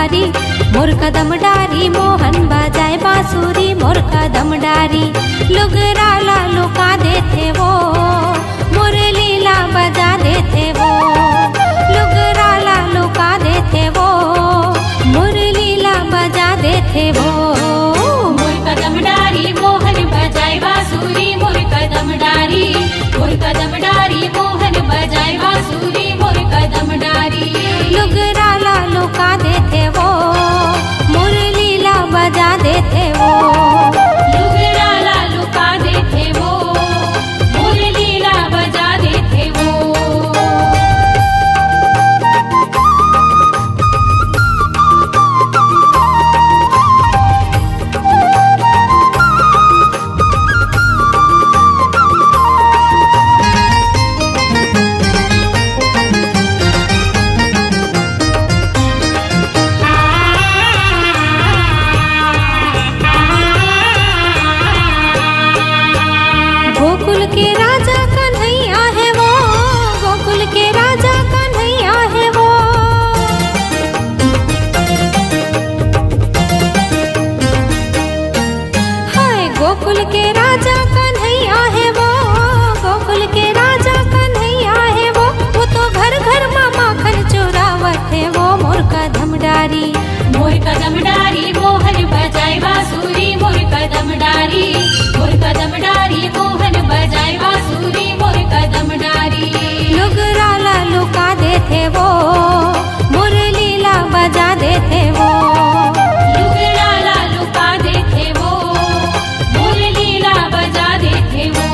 डारी, मोर कदम डारी मोहन बजाए बांसुरी, मोर कदम डारी। लुगराला लुका देते वो, मुरलीला बजा देते वो, लुगराला लुका देते वो, मुरलीला बजा देते वो। मोर कदम डारी मोहन बजाए बांसुरी, मोर कदम डारी, मोर कदम डारी मोहन बजाए बांसुरी, मोर कदम डारी। लुगराला लुका देते वो, मुरलीला बजा देते वो। लुगराला लुका देते वो, मुरलीला बजा देते वो। गोकुल के राजा कन्हैया है वो, गोकुल के राजा कन्हैया है वो। हाय गोकुल के राजा कन्हैया है वो, गोकुल के राजा कन्हैया है वो। वो तो घर घर में माखन चुरावत है वो, मोर कदम डारी, मोर कदम डारी मोहन बजाए बांसुरी, मोर कदम डारी, मोर कदम डारी मोहन बजाए बांसुरी, मोर कदम डारी। लुगराला लुका देते वो, मुरलीला बजा देते वो। लुगराला लुका देते वो, मुरलीला बजा देते वो।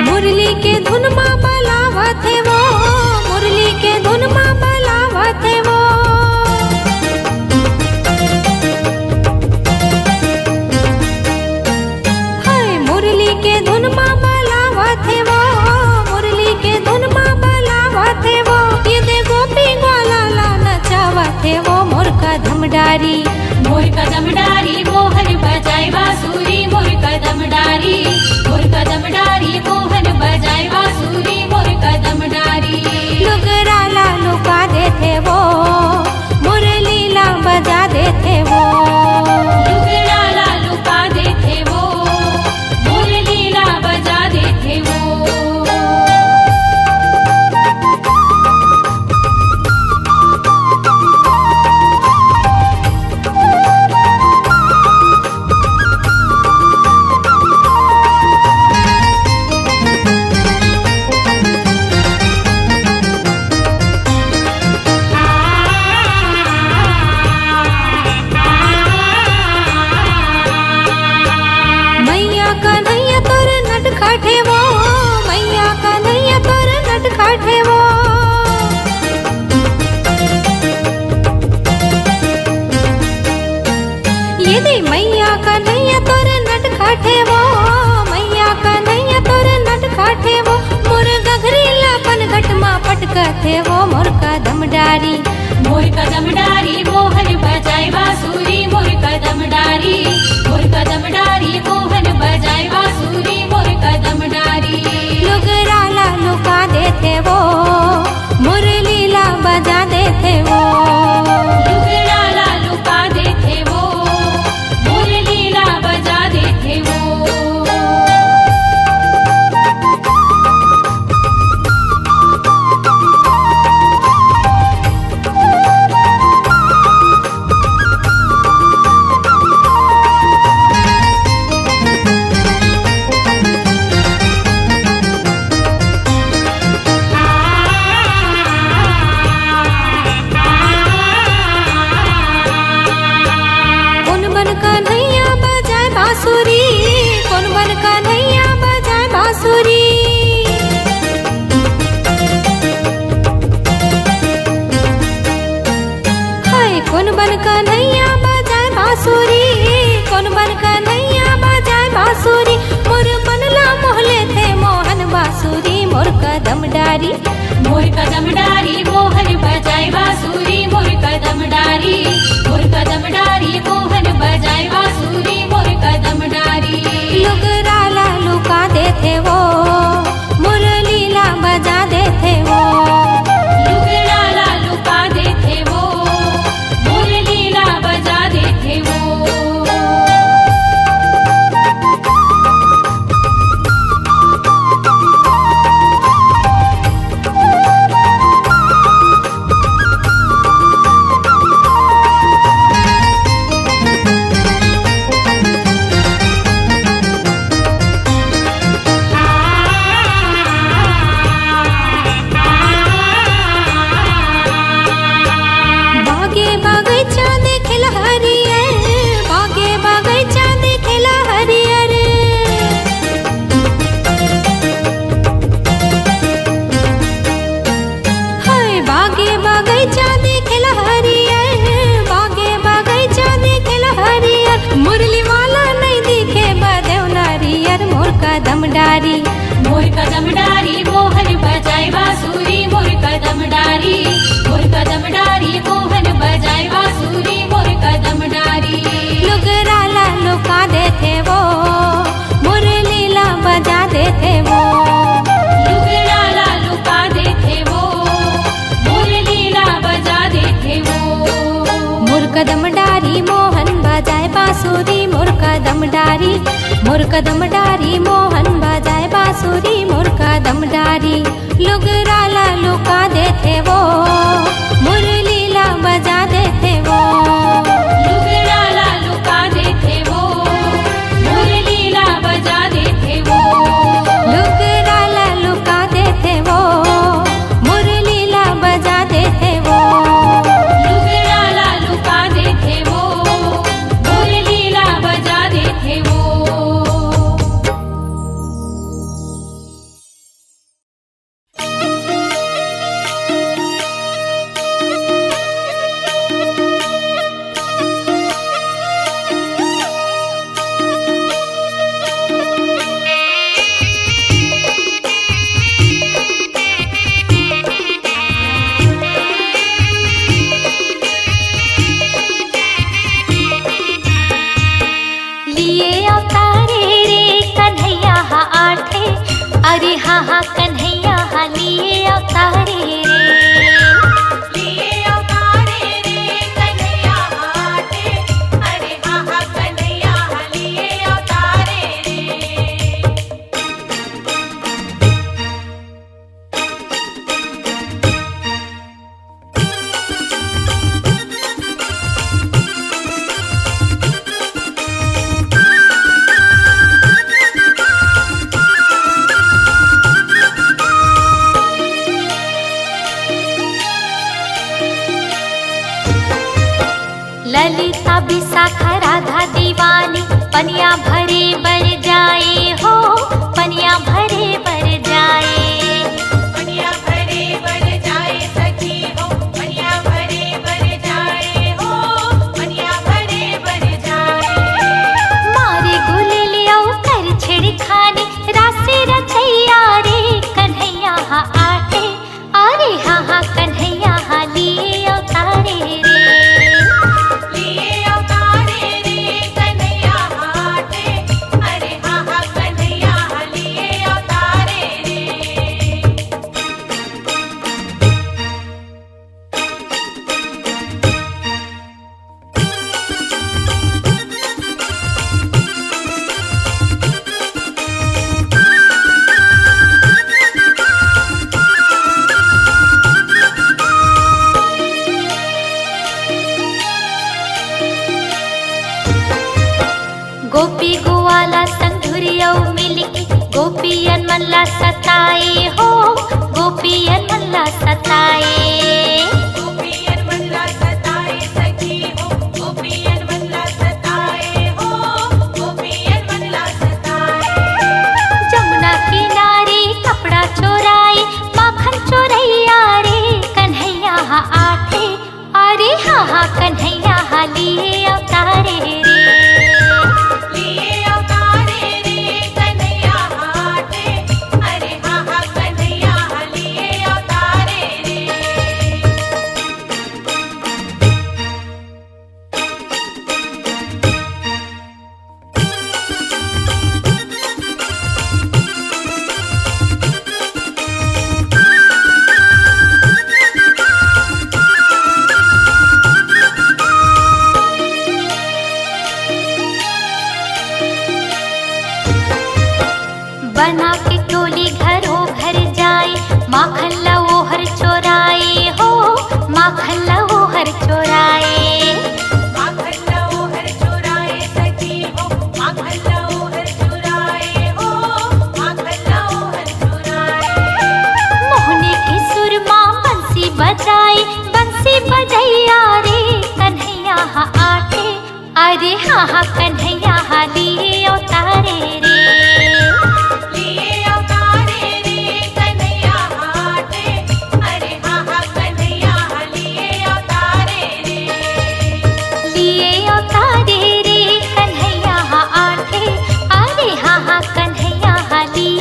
मुरली के धुन माँ बलावत है वो, मुरली के धुन माँ बलावत है वो। हाय मुरली के धुन माँ बलावत है वो, मुरली के धुन माँ बलावत है वो। ये दे गोपी ग्वाला ला नचावत है वो, मोर कदम डारी, मोर कदम डारी मोहन बजाए बांसुरी, मोर कदम डारी, मोर कदम डारी मोहन बजाए बांसुरी, मोर कदम डारी। लुगराला लुका देते वो, मुरलीला बजा देते वो। लुगराला लुका देते वो, मुरलीला बजा देते वो। डारी। मोर कदम डारी मोहन बजाए बांसुरी, मोर कदम डारी, मोर कदम डारी मोहन बजाए बांसुरी, मोर कदम डारी। लुगराला लुका देते वो, मुरलीला बजा देते वो। लुगराला लुका देते वो, मुरलीला बजा देते वो। मोर कदम डारी मोहन बजाए बांसुरी, मोर कदम डारी, मोर कदम डारी मोहन बजाए बांसुरी, मोर कदम डारी। लुगराला लुका देते वो, मुरलीला बजा देते वो। लुगराला लुका देते वो, मुरलीला बजा देते वो। लुगराला लुका देते वो, मुरलीला बजा देते वो। लुगराला लुका देते वो, मुरलीला बजा देते वो। लिए अवतारे रे कन्हैया हा आठे, अरे हा हा कन्हैया हा लिए अवतारे रे। लिए अवतारे रे कन्हैया आटे, अरे हा हा कन्हैया लिए अवतारे रे। ललिता विशाखा राधा दीवानी, पनिया भरे बर जाए हो, पनिया भरे बर जाए। पनिया भरे बर जाए सखी हो, पनिया भरे बर जाए हो, पनिया भरे बर जाए। मारे गुलेलिया कर छिड़खानी, रासे रचैया रे कन्हैया हा आटे, अरे हा हा कन्हैया हा लिए अवतारे रे। लिए अवतारे रे कन्हैया आटे, अरे हा हा कन्हैया लिए अवतारे रे। गोपी गोवाला संधुरियो मिलके, गोपियन मल्ला सताए हो, गोपियन मल्ला सताए। गोपियन मल्ला सताए सखी हो, गोपियन मल्ला सताए हो, गोपियन मल्ला सताए। जमुना किनारे कपड़ा चोराए, माखन चोरैया रे कन्हैया हा आठे, अरे हा हा कन्हैया हा लिए अवतारे रे। लिए अवतारे रे कन्हैया आटे, अरे हा हा कन्हैया लिए अवतारे रे। बना के टोली घरों घर जाए, माखन लवोहर चोराए हो, माखन लवोहर चोराए। माखन लवोहर चुराए सखी हो, माखन लवोहर चुराए हो, माखन लवोहर चुराए। मोहनी की सुरमा बंसी बजाए, बंसी बजैया रे कन्हैया हा आटे, अरे हा हा कन्हैया हा लिए अवतारे रे। लिए अवतारे रे कन्हैया आटे, अरे हा हा कन्हैया लिए अवतारे रे। लिए अवतारे रे कन्हैया हा आठे, अरे हा हा कन्हैया हा लिए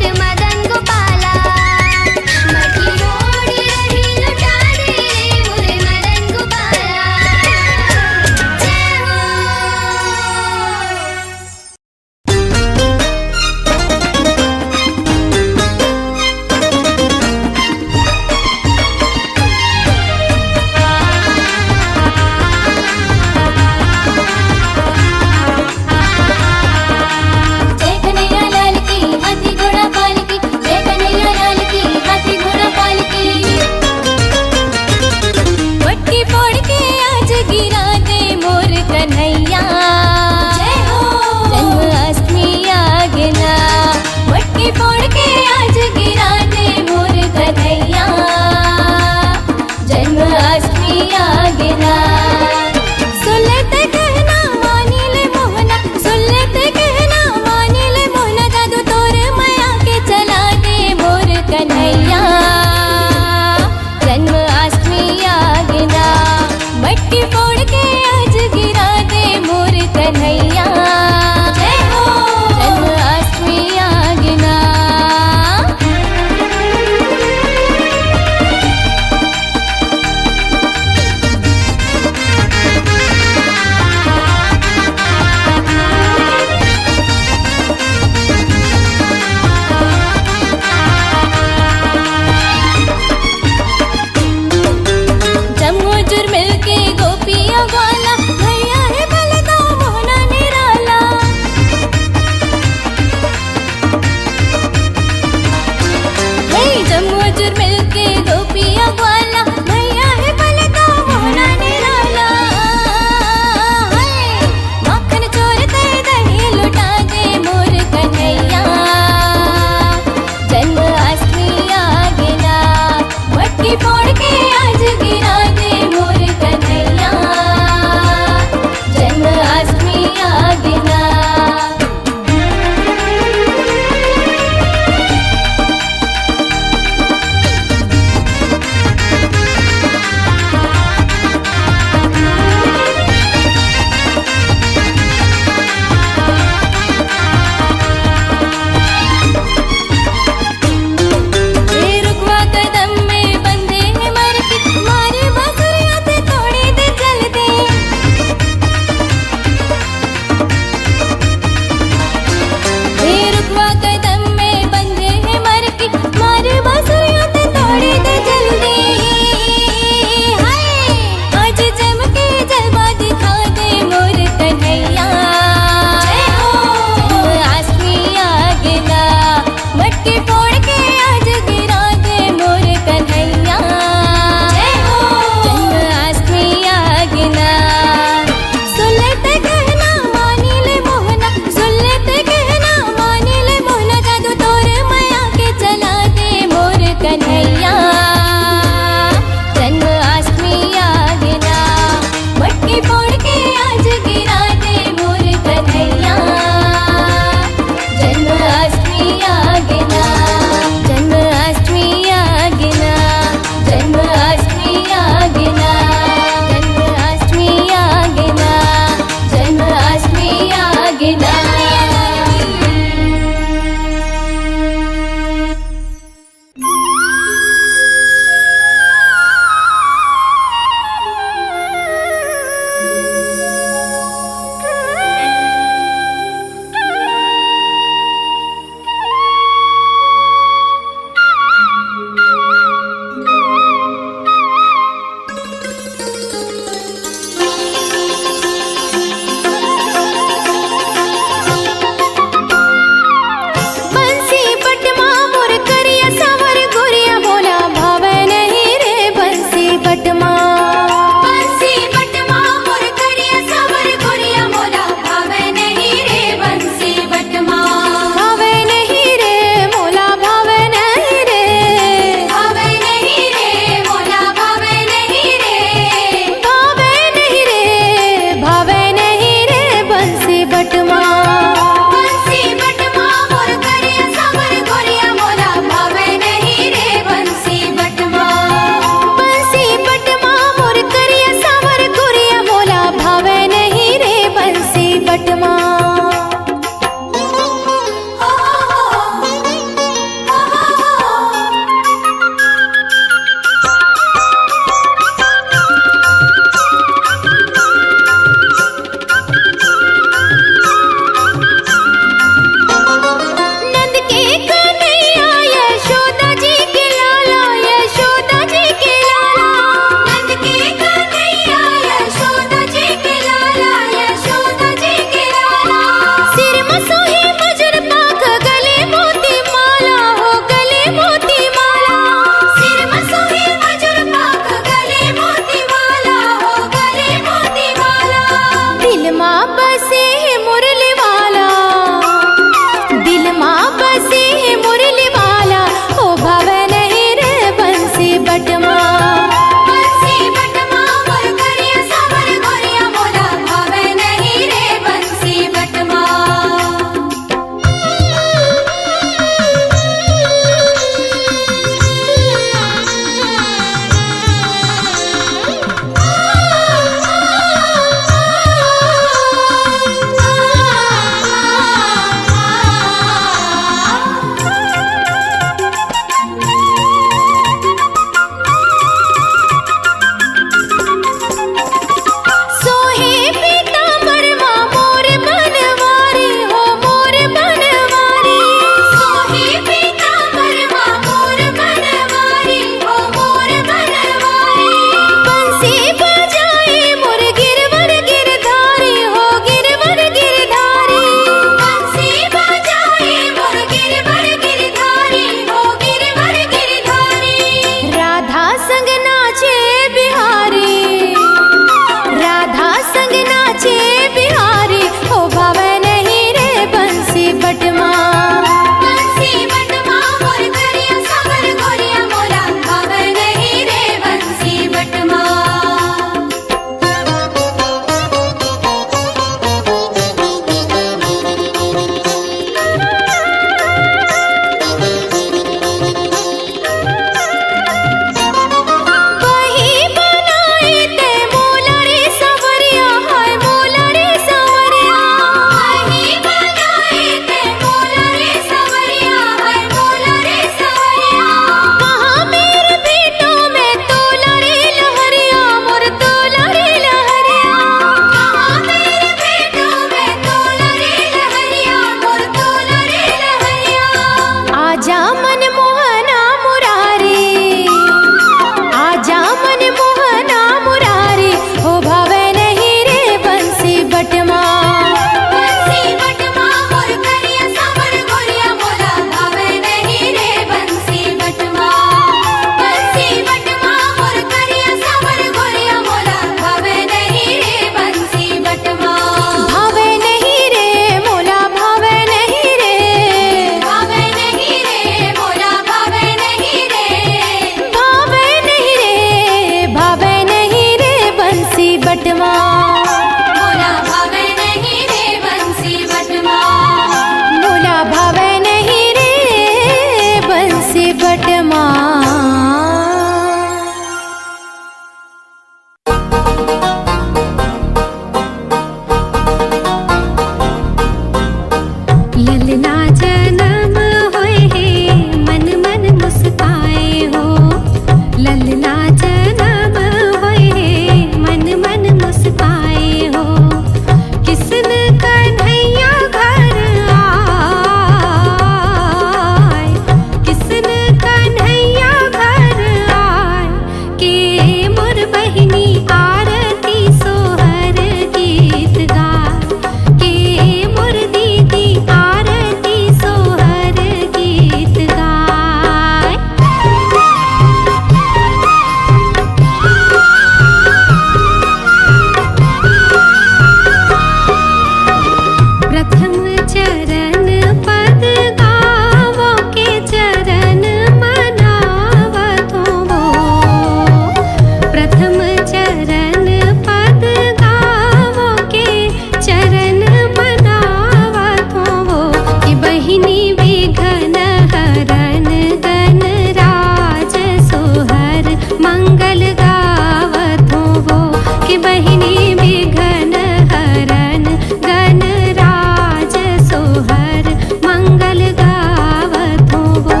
कि बहिनी विघ्न हरन गणराज सोहर मंगल गावत हो।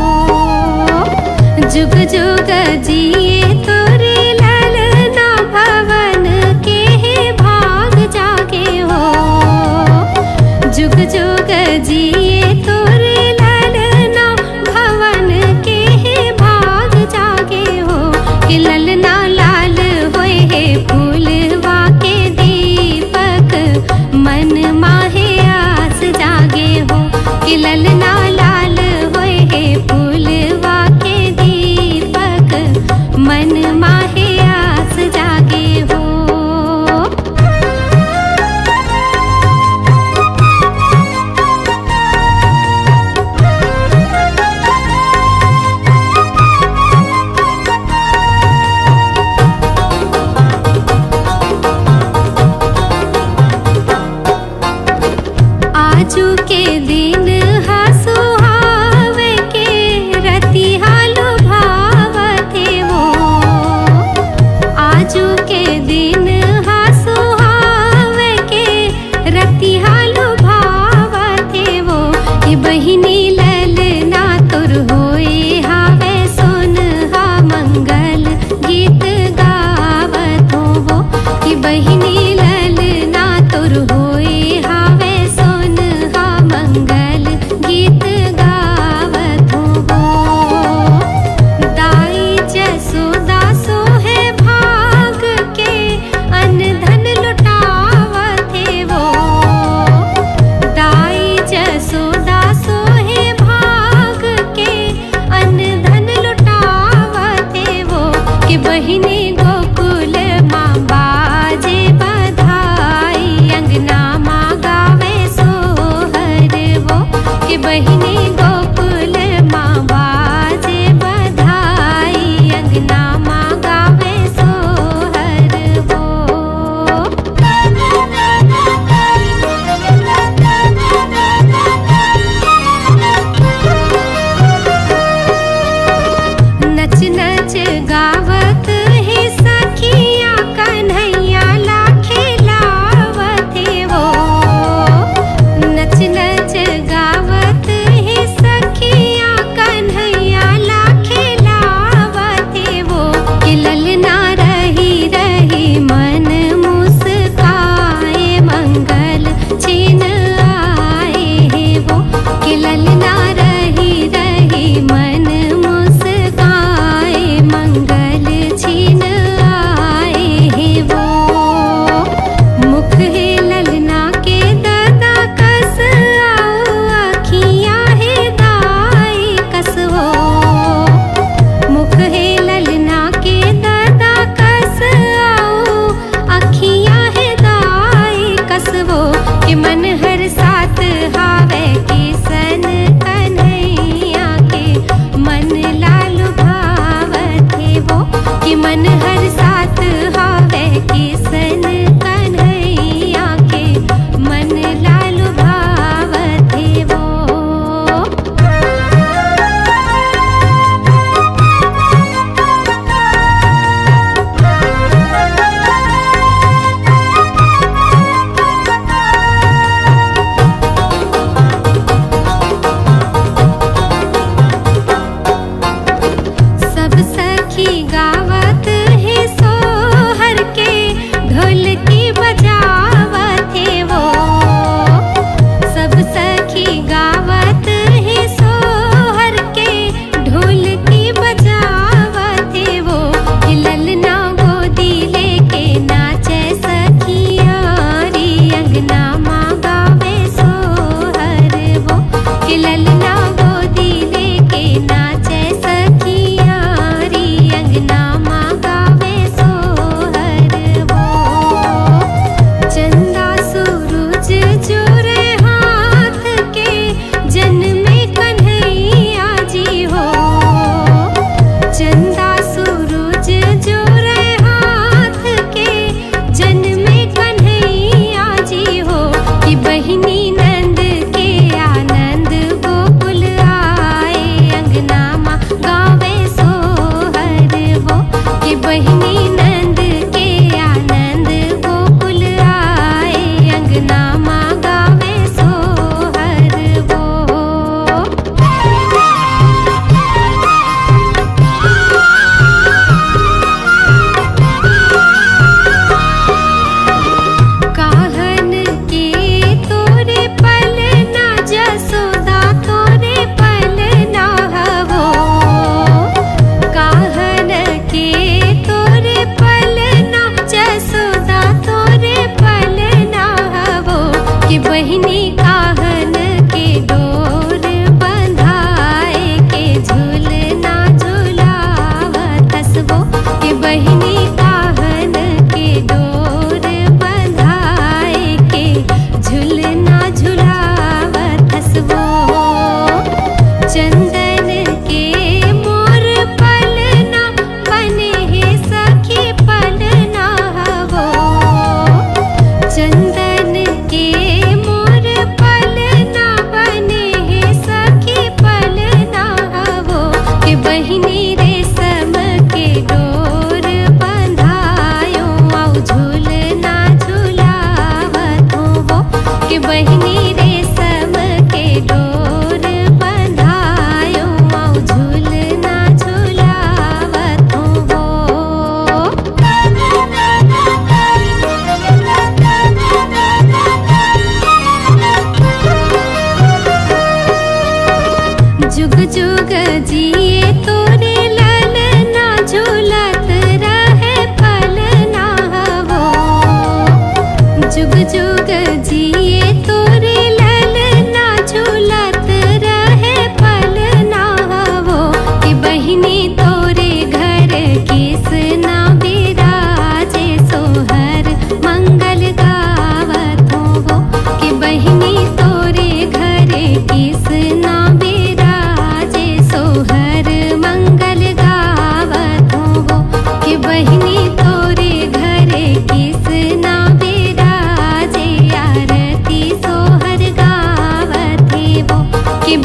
जुग जुग जिए तोरे ललना भवन के भाग जागे हो। जुग जुग जिए तोरे ललना भवन के भाग जागे हो। कि ललना लाल होए हे फूलवा के दीपक मन माहे आस जागे हो। कि ललना लाल होए हे फूलवा के दीपक मन माहे आस जागे हो। आजू के दिन सुहावे के रतिहा लुभावते हो। आजू के दिन सुहावे के रतिहा लुभावते हो। कि बहिनी ललना तुर होए हावे सोनहा मंगल गीत गावत हो। कि बहिनी ललना तुर होए हावे सोनहा मंगल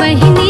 बहिनी